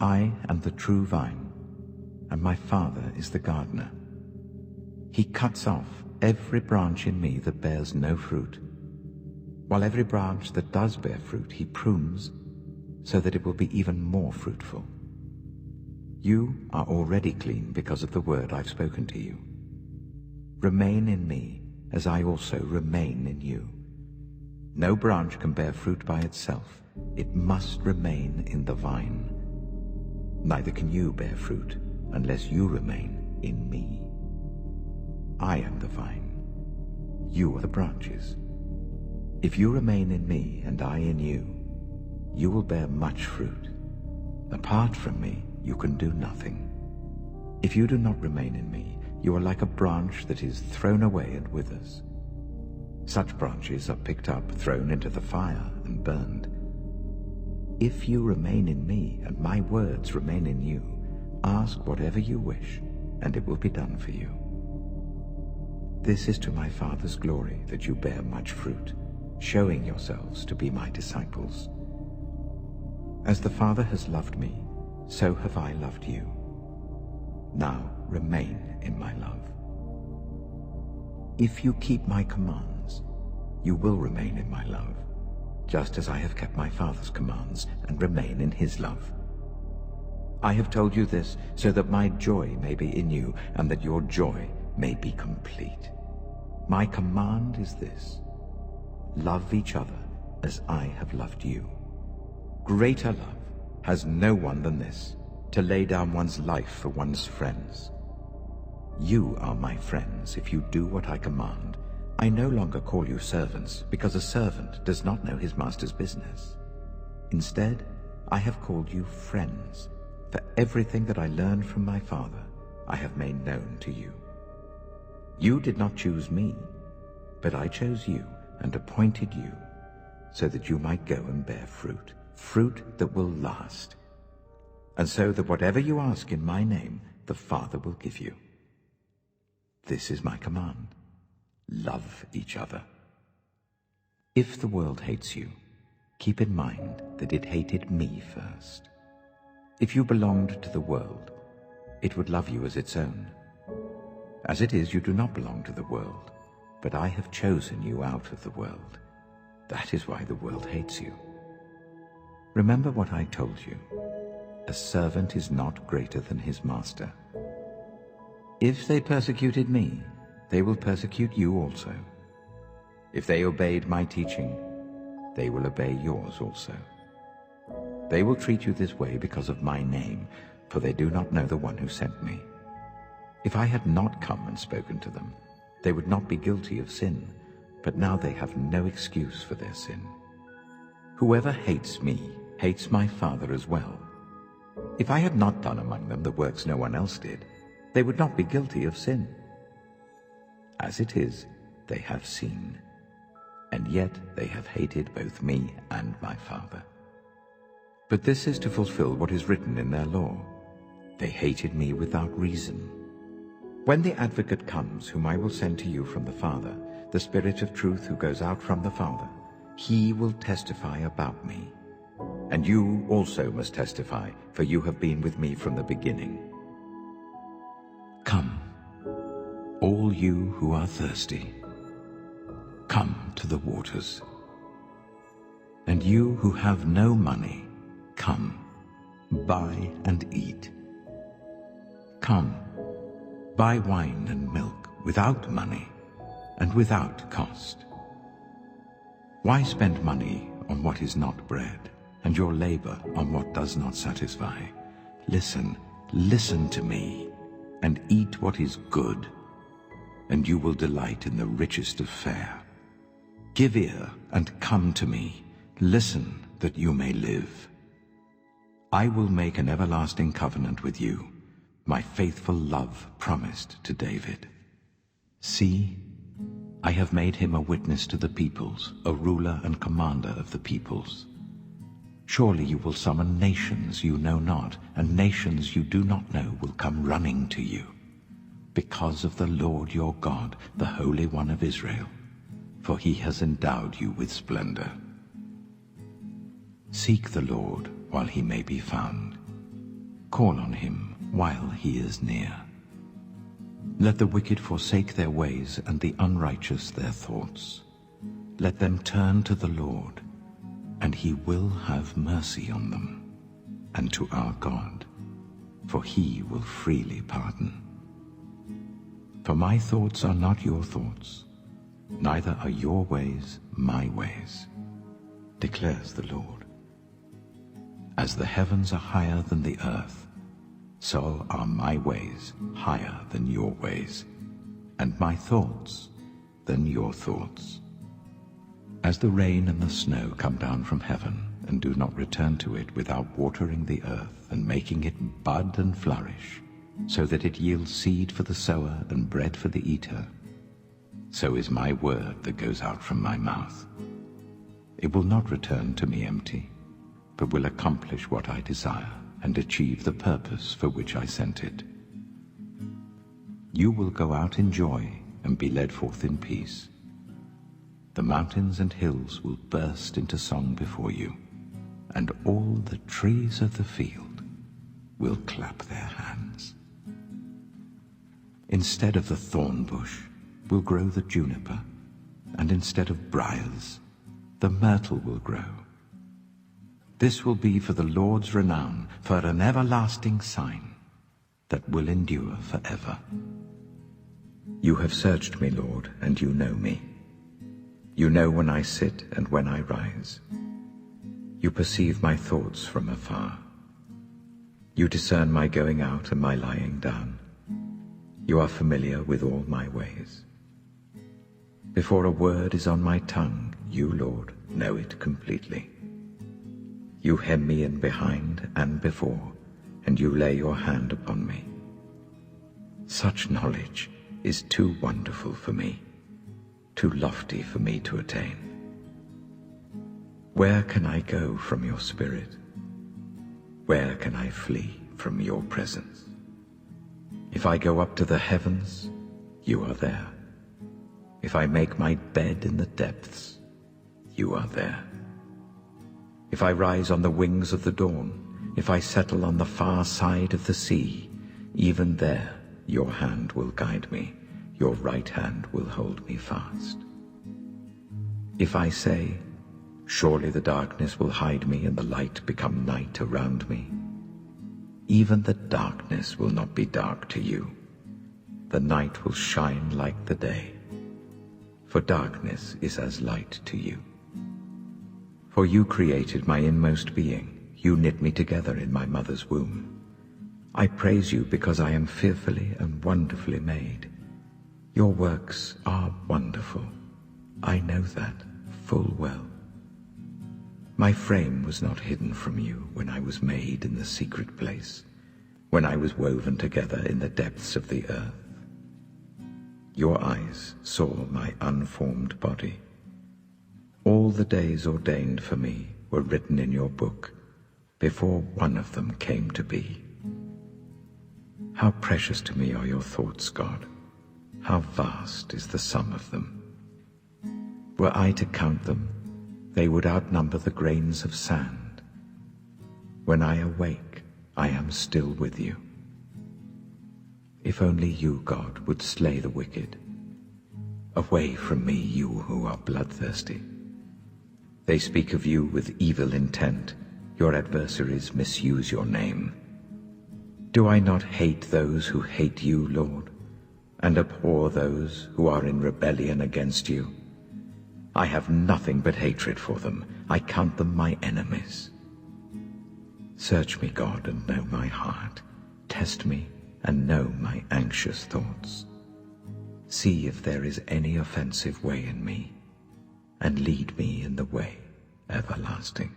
I am the true vine, and my Father is the gardener. He cuts off every branch in me that bears no fruit, while every branch that does bear fruit he prunes, so that it will be even more fruitful. You are already clean because of the word I've spoken to you. Remain in me, as I also remain in you. No branch can bear fruit by itself. It must remain in the vine. Neither can you bear fruit unless you remain in me. I am the vine. You are the branches. If you remain in me and I in you, you will bear much fruit. Apart from me, you can do nothing. If you do not remain in me, you are like a branch that is thrown away and withers. Such branches are picked up, thrown into the fire, and burned. If you remain in me, and my words remain in you, ask whatever you wish, and it will be done for you. This is to my Father's glory, that you bear much fruit, showing yourselves to be my disciples. As the Father has loved me, so have I loved you. Now remain in my love. If you keep my commands, you will remain in my love, just as I have kept my Father's commands and remain in his love. I have told you this so that my joy may be in you and that your joy may be complete. My command is this: love each other as I have loved you. Greater love has no one than this, to lay down one's life for one's friends. You are my friends if you do what I command. I no longer call you servants, because a servant does not know his master's business. Instead, I have called you friends, for everything that I learned from my Father I have made known to you. You did not choose me, but I chose you and appointed you, so that you might go and bear fruit, fruit that will last, and so that whatever you ask in my name, the Father will give you. This is my command: love each other. If the world hates you, keep in mind that it hated me first. If you belonged to the world, it would love you as its own. As it is, you do not belong to the world, but I have chosen you out of the world. That is why the world hates you. Remember what I told you: a servant is not greater than his master. If they persecuted me, they will persecute you also. If they obeyed my teaching, they will obey yours also. They will treat you this way because of my name, for they do not know the one who sent me. If I had not come and spoken to them, they would not be guilty of sin, but now they have no excuse for their sin. Whoever hates me hates my Father as well. If I had not done among them the works no one else did, they would not be guilty of sin. As it is, they have seen, and yet they have hated both me and my Father. But this is to fulfill what is written in their law: they hated me without reason. When the Advocate comes, whom I will send to you from the Father, the Spirit of truth who goes out from the Father, he will testify about me. And you also must testify, for you have been with me from the beginning. Come, all you who are thirsty, come to the waters. And you who have no money, come, buy and eat. Come, buy wine and milk without money and without cost. Why spend money on what is not bread, and your labor on what does not satisfy? Listen to me, and eat what is good, and you will delight in the richest of fare. Give ear and come to me. Listen, that you may live. I will make an everlasting covenant with you, my faithful love promised to David. See, I have made him a witness to the peoples, a ruler and commander of the peoples. Surely you will summon nations you know not, and nations you do not know will come running to you, because of the Lord your God, the Holy One of Israel, for he has endowed you with splendor. Seek the Lord while he may be found. Call on him while he is near. Let the wicked forsake their ways, and the unrighteous their thoughts. Let them turn to the Lord, and he will have mercy on them, and to our God, for he will freely pardon. For my thoughts are not your thoughts, neither are your ways my ways, declares the Lord. As the heavens are higher than the earth, so are my ways higher than your ways, and my thoughts than your thoughts. As the rain and the snow come down from heaven, and do not return to it without watering the earth and making it bud and flourish, so that it yields seed for the sower and bread for the eater, so is my word that goes out from my mouth. It will not return to me empty, but will accomplish what I desire and achieve the purpose for which I sent it. You will go out in joy and be led forth in peace. The mountains and hills will burst into song before you, and all the trees of the field will clap their hands. Instead of the thorn bush will grow the juniper, and instead of briars the myrtle will grow. This will be for the Lord's renown, for an everlasting sign that will endure forever. You have searched me, Lord, and you know me. You know when I sit and when I rise. You perceive my thoughts from afar. You discern my going out and my lying down. You are familiar with all my ways. Before a word is on my tongue, you, Lord, know it completely. You hem me in behind and before, and you lay your hand upon me. Such knowledge is too wonderful for me, too lofty for me to attain. Where can I go from your spirit? Where can I flee from your presence? If I go up to the heavens, you are there. If I make my bed in the depths, you are there. If I rise on the wings of the dawn, if I settle on the far side of the sea, even there your hand will guide me, your right hand will hold me fast. If I say, surely the darkness will hide me and the light become night around me, even the darkness will not be dark to you. The night will shine like the day, for darkness is as light to you. For you created my inmost being. You knit me together in my mother's womb. I praise you because I am fearfully and wonderfully made. Your works are wonderful. I know that full well. My frame was not hidden from you when I was made in the secret place, when I was woven together in the depths of the earth. Your eyes saw my unformed body. All the days ordained for me were written in your book, before one of them came to be. How precious to me are your thoughts, God. How vast is the sum of them. Were I to count them, they would outnumber the grains of sand. When I awake, I am still with you. If only you, God, would slay the wicked. Away from me, you who are bloodthirsty. They speak of you with evil intent. Your adversaries misuse your name. Do I not hate those who hate you, Lord, and abhor those who are in rebellion against you? I have nothing but hatred for them. I count them my enemies. Search me, God, and know my heart. Test me and know my anxious thoughts. See if there is any offensive way in me, and lead me in the way everlasting.